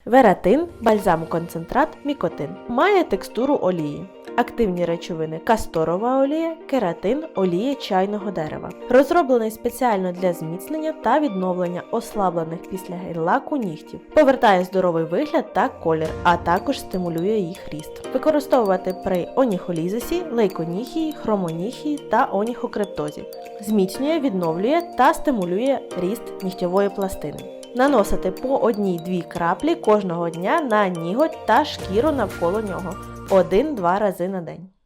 Вератин, бальзам-концентрат, мікотин. Має текстуру олії. Активні речовини: касторова олія, кератин, олія чайного дерева. Розроблений спеціально для зміцнення та відновлення ослаблених після гель-лаку нігтів. Повертає здоровий вигляд та колір, а також стимулює їх ріст. Використовувати при оніхолізисі, лейконіхії, хромоніхії та оніхокриптозі. Зміцнює, відновлює та стимулює ріст нігтєвої пластини. Наносити по 1-2 краплі кожного дня на ніготь та шкіру навколо нього 1-2 рази на день.